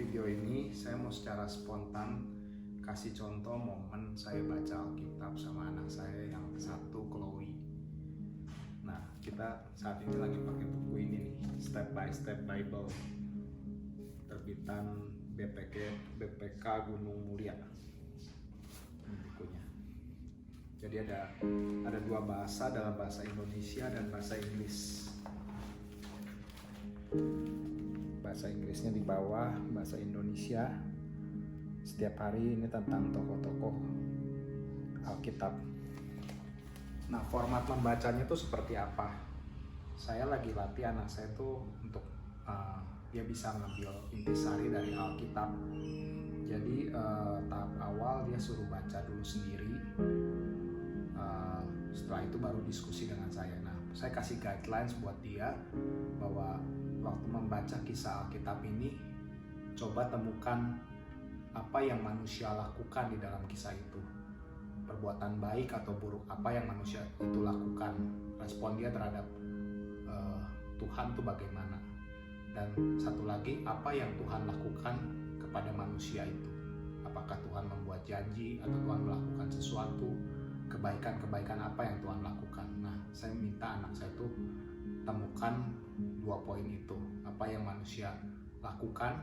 video ini saya mau secara spontan kasih contoh momen saya baca Alkitab sama anak saya yang satu, Chloe. Nah, kita saat ini lagi pakai buku ini nih, Step by Step Bible, terbitan BPK Gunung Mulia. Ini bukunya. Jadi ada dua bahasa, dalam bahasa Indonesia dan bahasa Inggris. Bahasa Inggrisnya di bawah, bahasa Indonesia. Setiap hari ini tentang tokoh-tokoh Alkitab. Nah, format membacanya itu seperti apa? Saya lagi latih anak saya tuh untuk dia bisa ngambil intisari dari Alkitab. Jadi tahap awal dia suruh baca dulu sendiri. Setelah itu baru diskusi dengan saya. Nah, saya kasih guidelines buat dia bahwa waktu membaca kisah Alkitab ini, coba temukan apa yang manusia lakukan di dalam kisah itu. Perbuatan baik atau buruk, apa yang manusia itu lakukan. Respon dia terhadap Tuhan itu bagaimana. Dan satu lagi, apa yang Tuhan lakukan kepada manusia itu. Apakah Tuhan membuat janji atau Tuhan melakukan sesuatu, kebaikan-kebaikan apa yang Tuhan lakukan. Nah, saya minta anak saya itu temukan dua poin itu, apa yang manusia lakukan,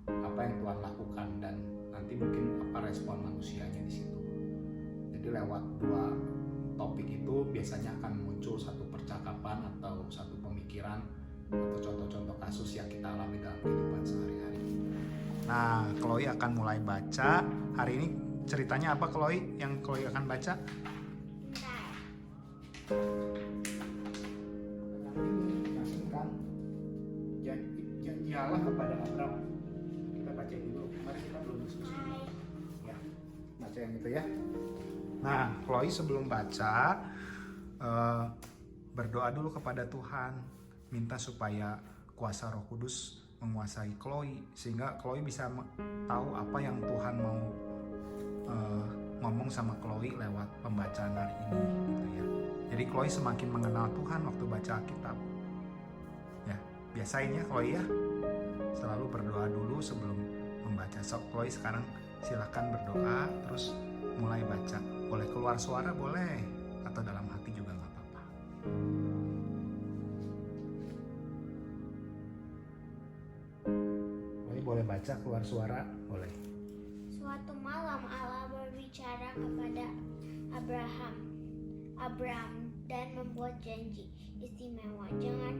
apa yang Tuhan lakukan, dan nanti mungkin apa respon manusianya di situ. Jadi lewat dua topik itu biasanya akan muncul satu percakapan atau satu pemikiran atau contoh-contoh kasus yang kita alami dalam kehidupan sehari-hari. Nah, Chloe akan mulai baca. Hari ini ceritanya apa, Chloe? Yang Chloe akan baca? Janji Allah kepada Abraham. Kita baca ini dulu. Mari kita belum diskusi. Ya, baca yang itu ya. Nah, Chloe sebelum baca berdoa dulu kepada Tuhan, minta supaya kuasa Roh Kudus menguasai Chloe sehingga Chloe bisa tahu apa yang Tuhan mau ngomong sama Chloe lewat pembacaan hari ini, gitu ya. Jadi Chloe semakin mengenal Tuhan waktu baca Alkitab. Ya, biasain ya Chloe ya. Selalu berdoa dulu sebelum membaca. So, Chloe sekarang silakan berdoa terus mulai baca. Boleh keluar suara boleh, atau dalam hati juga nggak apa-apa. Chloe boleh baca keluar suara boleh. Suatu malam Allah berbicara kepada Abraham dan membuat janji istimewa. Jangan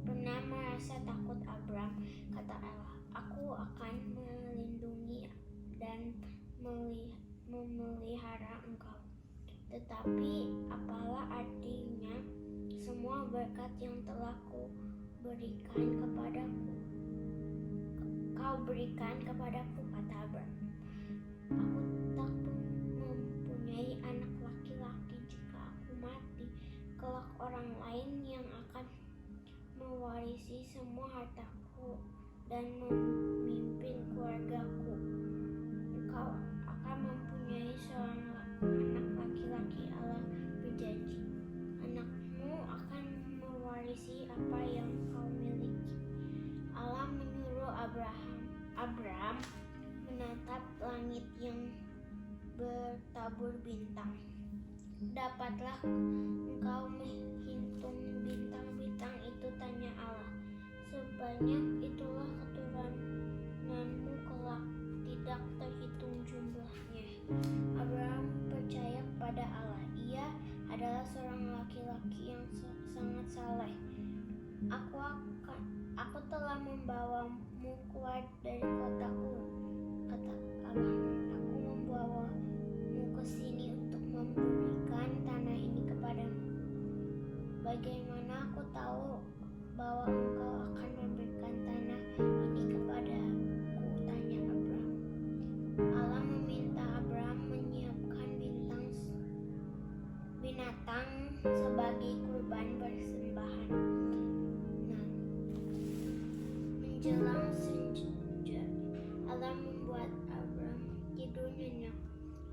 pernah merasa takut, Abraham, kata Allah. Aku akan melindungi dan memelihara engkau. Tetapi apalah artinya semua berkat yang telah kau berikan kepadaku, kata Abraham. Aku tak mempunyai anak laki-laki. Jika aku mati, kelak orang lain yang akan mewarisi semua hartaku dan memimpin keluargaku. Engkau akan mempunyai seorang anak laki-laki, Allah berjanji. Anakmu akan mewarisi apa yang kau miliki. Allah menyuruh Abraham menatap langit yang bertabur bintang. Dapatlah engkau menghitung bintang-bintang itu, tanya Allah. Sebanyak itulah keturunanmu kelak, tidak terhitung jumlahnya. Abraham percaya pada Allah. Ia adalah seorang laki-laki yang sangat saleh. Aku telah membawamu keluar dari kotaku, kata Allah. Aku membawamu ke sini untuk memberikan tanah ini kepadamu. Bagaimana aku tahu bahwa engkau akan memberikan tanah ini kepadaku, tanya Abraham. Allah meminta Abraham menyiapkan binatang sebagai kurban persembahan. Menjelang senja, Allah membuat Abraham tidur nyenyak.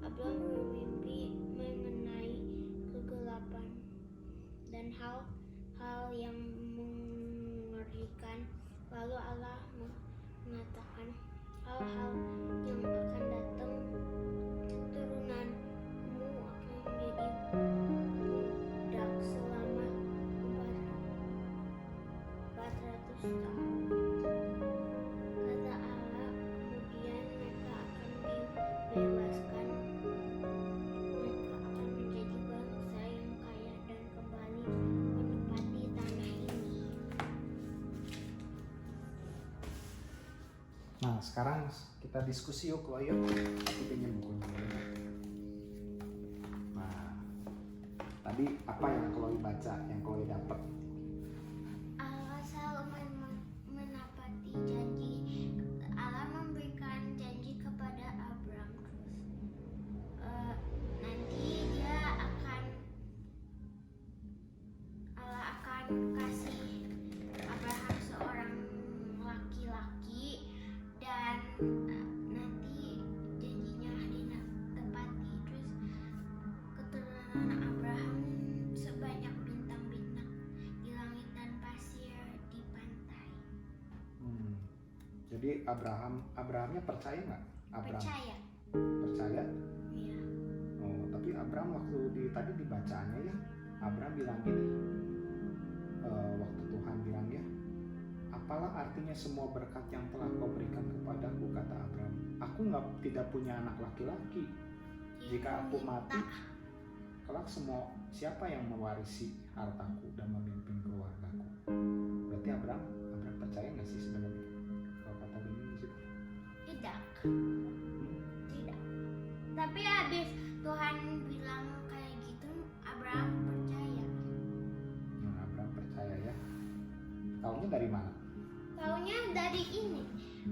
Abraham bermimpi mengenai kegelapan dan hal-hal yang mengerikan. Lalu Allah mengatakan hal-hal yang akan datang, keturunanmu akan menjadi budak selama 400 tahun. Kata Allah, kemudian mereka akan dibebaskan. Mereka akan menjadi bangsa yang kaya dan kembali menempati tanah ini. Nah, sekarang kita diskusi yuk, Chloe. Aku pinjam bukunya. Nah, tadi apa yang Chloe baca, yang Chloe dapat? Allah selalu menepati janji. Allah memberikan janji kepada Abraham terus. Nanti Allah akan kasih Abraham seorang laki-laki dan nanti janjinya ditepati. Terus keturunan Abraham sebanyak bintang-bintang di langit dan pasir di pantai. Jadi Abrahamnya percaya nggak? Percaya? Percaya? Iya. Oh, tapi Abraham waktu tadi dibacaannya ya, Abraham bilang gini, waktu Tuhan bilang ya, apalah artinya semua berkat yang telah kau berikan kepadaku, kata Abraham. Aku tidak punya anak laki-laki. Jika aku mati, kelak siapa yang mewarisi hartaku dan memimpin keluargaku? Berarti Abraham percaya nggak sih sebenarnya kalau kata ini di situ? Tidak. Tapi habis Tuhan bilang kayak gitu, Abraham percaya. Abraham percaya ya. Taunya dari mana? Taunya dari ini.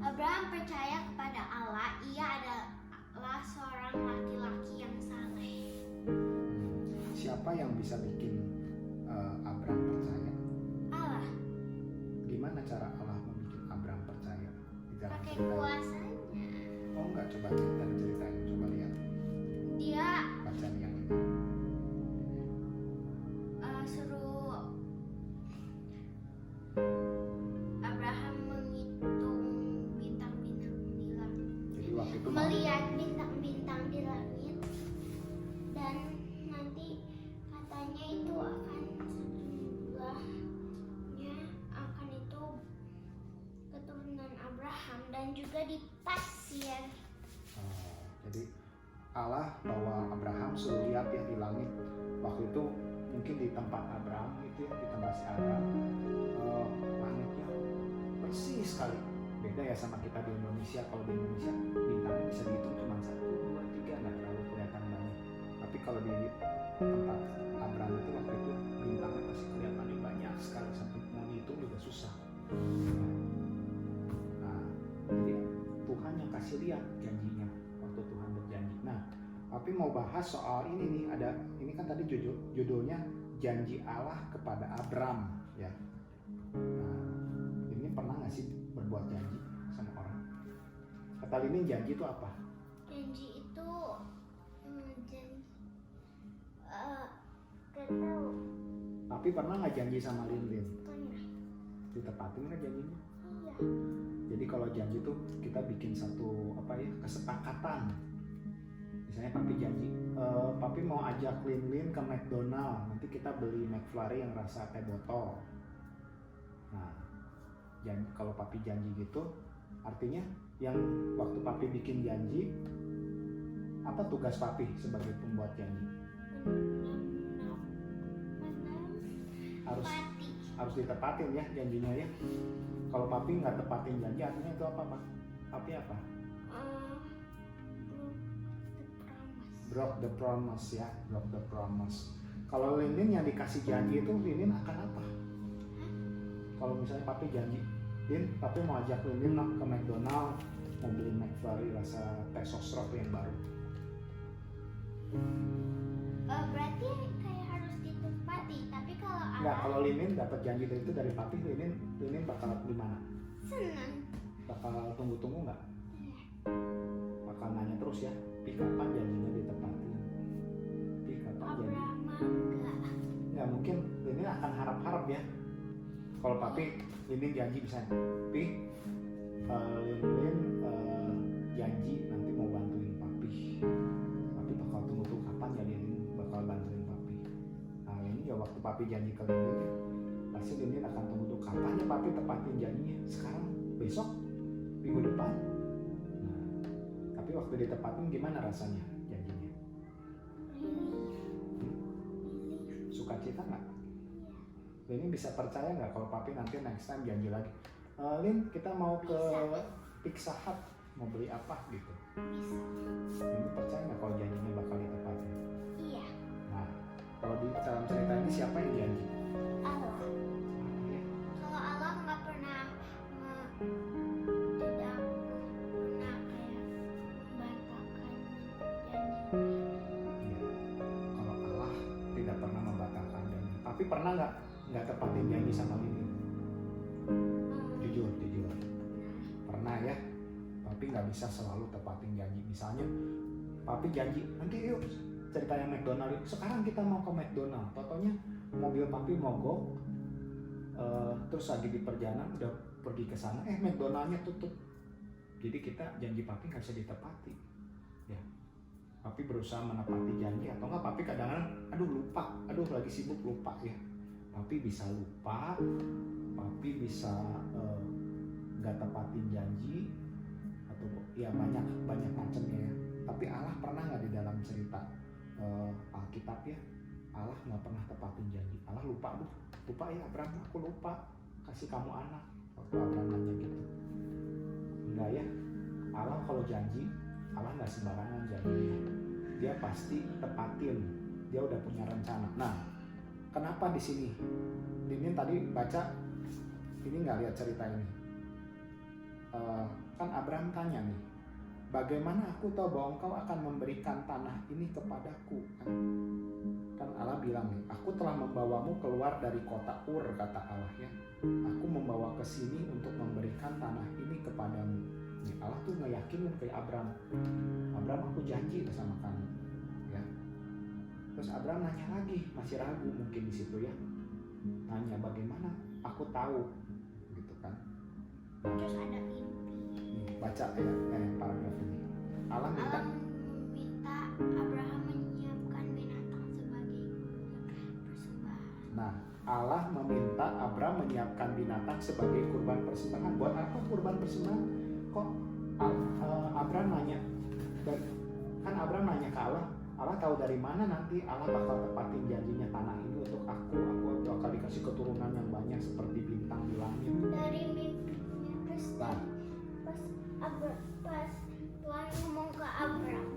Abraham percaya kepada Allah. Ia adalah seorang laki-laki yang saleh. Siapa yang bisa bikin Abraham percaya? Allah. Gimana cara Allah membuat Abraham percaya? Pakai kuasanya. Oh enggak, coba ceritain, coba lihat. Dia Bacaan yang ini. Suruh Abraham menghitung bintang-bintang di langit. Jadi waktu itu Melihat bintang-bintang di langit, dan nanti katanya itu akan sejumlahnya akan itu keturunan Abraham dan juga di pasir. Jadi Allah bawa Abraham suruh lihat ya di langit. Waktu itu mungkin di tempat Abraham itu ya, di tempat si Abraham, langitnya bersih sekali. Beda ya sama kita di Indonesia. Kalau di Indonesia bintangnya bisa dihitung cuma 1, 2, 3, nggak terlalu kelihatan banyak. Tapi kalau di tempat Abraham itu waktu itu bintangnya pasti kelihatannya banyak sekali sampai mau dihitung juga susah. Nah, jadi Tuhan yang kasih lihat janjinya waktu Tuhan berjanji. Nah, tapi mau bahas soal ini nih, ini kan tadi judulnya janji Allah kepada Abraham ya. Nah, ini pernah nggak sih berbuat janji sama orang? Kata Lini, janji itu apa? Janji itu gak tahu. Tapi pernah nggak janji sama Lin? Pernah. Ditepatin nggak janjinya? Iya. Jadi kalau janji tuh kita bikin satu kesepakatan. Misalnya papi janji, papi mau ajak Lin ke McDonald, nanti kita beli McFlurry yang rasa teh botol. Nah, kalau papi janji gitu, artinya yang waktu papi bikin janji, apa tugas papi sebagai pembuat janji? Harus ditepatin ya janjinya ya. Kalau papi nggak tepatin janji, artinya itu apa, Pak? Papi apa? Broke the promise ya, broke the promise. Kalau Linin yang dikasih janji itu, Linin akan apa? Kalau misalnya papi janji, Lin, papi mau ajak Linin ke McDonald, mau beli McFlurry rasa Texas Rock yang baru. Berarti kayak harus ditepati. Tapi kalau Enggak, kalau Linin dapat janji dari itu dari papi, Linin bakal gimana? senang. Bakal tunggu-tunggu nggak? Iya. Bakal nanya terus ya, Pi kapan janjinya ditepatin? Pi kapan janji? Abraham enggak. Ya mungkin Linin akan harap-harap ya. Kalau papi, Linin janji misalnya, Pi, janji ke Linin ya, pasti Linin akan tunggu kapan ya papi tepatin janjinya, sekarang, besok, minggu depan. Nah, tapi waktu ditepatin gimana rasanya janjinya? Sukacita nggak? Linin bisa percaya nggak kalau papi nanti next time janji lagi, Lin kita mau ke Pizza Hut, mau beli apa gitu? Bisa. Linin percaya nggak kalau janjinya bakal ditepatin? Iya. Nah, kalau di dalam cerita ini siapa yang janji? Allah. Ya. Kalau Allah nggak pernah tidak pernah kayak membatalkan janji. Ya. Kalau Allah tidak pernah membatalkan janji, tapi pernah nggak tepatin janji sama Linin? Jujur. Pernah ya. Papi nggak bisa selalu tepatin janji. Misalnya, papi janji nanti yuk cerita yang McDonald, sekarang kita mau ke McDonald. Totonya mobil papi mogok, terus lagi di perjalanan udah pergi ke sana, McDonaldnya tutup. Jadi kita janji papi nggak bisa ditepati. Ya, papi berusaha menepati janji atau nggak papi kadang-kadang, lupa, lagi sibuk lupa ya. Papi bisa lupa, papi bisa nggak tepatin janji atau ya banyak macamnya ya. Tapi Allah pernah nggak di dalam cerita Alkitab ya, Allah nggak pernah tepatin janji. Allah lupa ya Abraham, aku lupa kasih kamu anak. Waktu Abraham nanya gitu, enggak ya. Allah kalau janji, Allah nggak sembarangan janjinya, dia pasti tepatin, dia udah punya rencana. Nah, kenapa di sini Linin tadi baca ini nggak lihat cerita ini, kan Abraham tanya nih, bagaimana aku tahu bahwa engkau akan memberikan tanah ini kepadaku? Kan Allah bilang nih, aku telah membawamu keluar dari kota Ur, kata Allah ya. Aku membawa ke sini untuk memberikan tanah ini kepadamu. Nih, Allah tuh ngeyakinin ke Abraham, aku janji sama kamu ya. Terus Abraham nanya lagi, masih ragu mungkin di situ ya. Nanya bagaimana aku tahu gitu kan. Terus ada mimpi. Nih, baca ya paragraf ini. Allah minta Abraham menyiapkan binatang sebagai persembahan. Nah, Allah meminta Abraham menyiapkan binatang sebagai kurban persembahan. Buat apa kurban persembahan? Kok Abraham nanya? Kan Abraham nanya ke Allah, Allah tahu dari mana nanti Allah bakal tepatin janjinya tanah ini untuk aku bakal dikasih keturunan yang banyak seperti bintang di langit. Dari mimpinya pas Tuhan ngomong ke Abraham.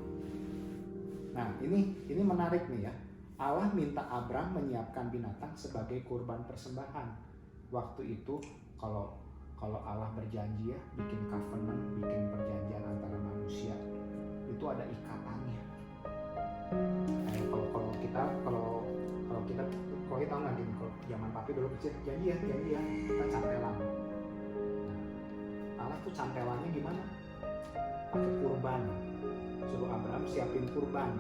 Nah, ini menarik nih ya. Allah minta Abraham menyiapkan binatang sebagai kurban persembahan. Waktu itu kalau Allah berjanji ya, bikin covenant, bikin perjanjian antara manusia, itu ada ikatannya. Kalau kita nggak gini, kalau zaman papi dulu kecil, janji ya, kita cantelan. Allah tuh cantelannya gimana? Pakai kurban. Suruh Abraham siapin kurban.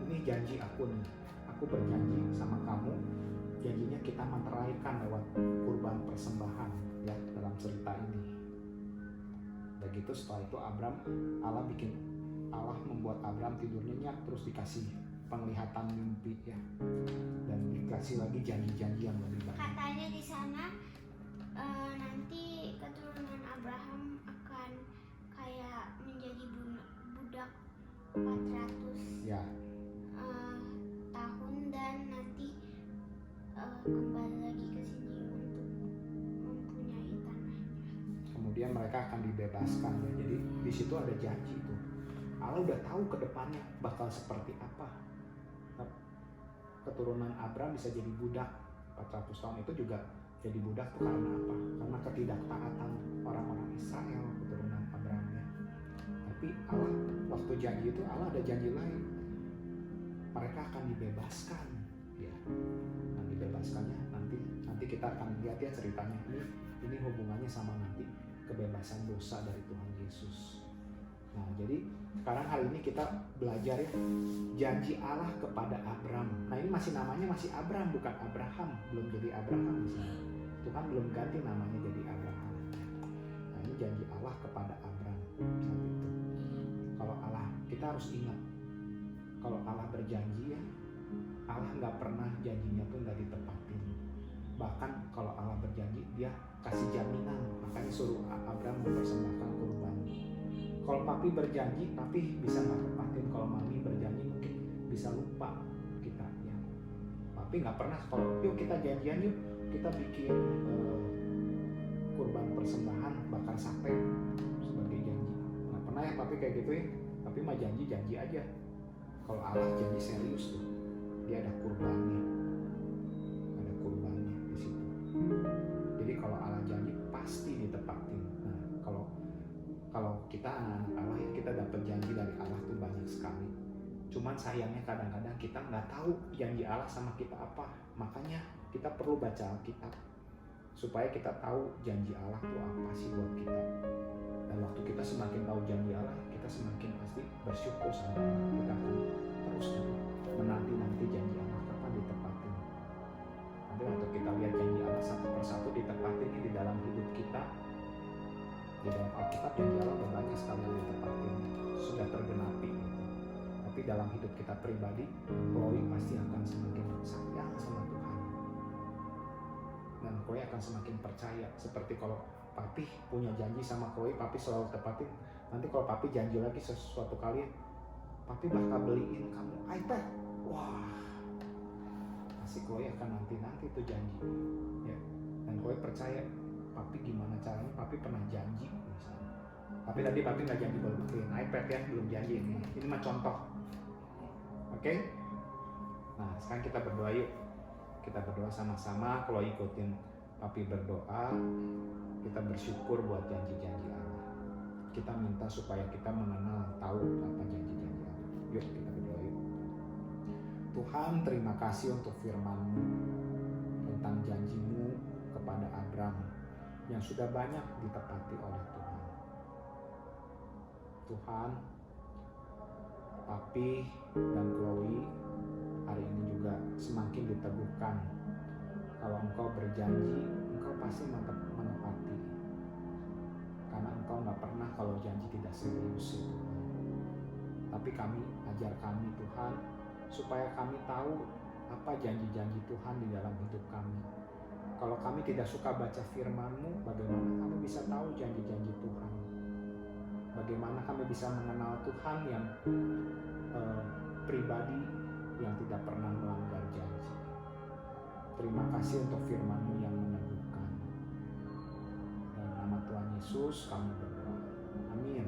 Ini janji aku nih, aku berjanji sama kamu, janjinya kita meteraikan lewat kurban persembahan ya dalam cerita ini. Begitu setelah itu Allah membuat Abraham tidur nyenyak, terus dikasih penglihatan mimpi ya, dan dikasih lagi janji-janji yang lebih banyak. Katanya di sana nanti keturunan Abraham akan kayak menjadi budak 400 ya. tahun dan nanti kembali lagi ke sini untuk mempunyai tanahnya. Kemudian mereka akan dibebaskan ya. Jadi di situ ada janji tuh. Allah udah tahu ke depannya bakal seperti apa. Keturunan Abraham bisa jadi budak 400 tahun, itu juga jadi budak tuh karena apa? Karena ketidaktaatan orang-orang Israel, keturunan Abraham ya. Tapi Allah waktu janji itu Allah ada janji lain. Mereka akan dibebaskan ya. Nah, dibebaskannya nanti kita akan lihat ya ceritanya. Ini hubungannya sama nanti kebebasan dosa dari Tuhan Yesus. Nah, jadi sekarang hari ini kita belajar ya janji Allah kepada Abraham. Nah, ini namanya masih Abraham, bukan Abraham, belum jadi Abraham di sini. Tuhan belum ganti namanya jadi Abraham. Nah, ini janji Allah kepada Abraham saat itu. Kalau Allah, kita harus ingat, kalau Allah berjanji ya, Allah nggak pernah janjinya tuh nggak ditepatin. Bahkan kalau Allah berjanji, dia kasih jaminan. Makanya suruh Abraham mempersembahkan kurban. Kalau papi berjanji, papi bisa nggak tepatin. Kalau mami berjanji mungkin bisa lupa kita ya. Papi nggak pernah kalau yuk kita janjian yuk kita bikin kurban persembahan bakar sate sebagai janji. Nggak pernah ya papi kayak gitu ya. Papi mah janji aja. Kalau Allah janji serius tuh, dia ada kurbannya di situ. Jadi kalau Allah janji pasti ditepatin. Nah, kalau kita anak-anak Allah ya, kita dapat janji dari Allah tuh banyak sekali. Cuman sayangnya kadang-kadang kita nggak tahu janji Allah sama kita apa. Makanya kita perlu baca Alkitab supaya kita tahu janji Allah tuh apa sih buat kita. Dan waktu kita semakin tahu janji Allah, kita semakin pasti bersyukur sama Allah. Kita akan terus menanti janji Allah kapan ditepatin. Nanti waktu kita lihat janji Allah satu persatu ditepatin di dalam hidup kita, di dalam Alkitab janji Allah banyak sekali yang ditepatin, sudah tergenapi gitu. Tapi dalam hidup kita pribadi, Chloe pasti akan semakin sayang sama Tuhan. Dan Chloe akan semakin percaya. Seperti kalau papi punya janji sama Chloe, papi selalu tepatin. Nanti kalau papi janji lagi sesuatu kali, papi bakal beliin kamu iPad. Wah, pasti Chloe akan nanti itu janji ya. Dan Chloe percaya papi gimana caranya, papi pernah janji misalnya. Tapi tadi papi nggak janji beliin iPad ya, belum janji ini mah contoh. Oke? Nah sekarang kita berdoa yuk. Kita berdoa sama-sama. Kalau ikutin papi berdoa, kita bersyukur buat janji-janji Allah. Kita minta supaya kita mengenal, tahu apa janji-janji Allah. Yuk kita berdoa yuk. Tuhan, terima kasih untuk firman-Mu tentang janji-Mu kepada Abraham yang sudah banyak ditepati oleh Tuhan. Tuhan, papi dan Chloe hari ini juga semakin diteguhkan. Kalau Engkau berjanji, Engkau pasti menepati. Karena Engkau nggak pernah kalau janji tidak serius itu. Tapi ajar kami Tuhan, supaya kami tahu apa janji-janji Tuhan di dalam hidup kami. Kalau kami tidak suka baca firman-Mu, bagaimana kami bisa tahu janji-janji Tuhan? Bagaimana kami bisa mengenal Tuhan yang pribadi yang tidak pernah melanggar janji. Terima kasih untuk firman-Mu yang meneguhkan. Dalam nama Tuhan Yesus kami berdoa. Amin.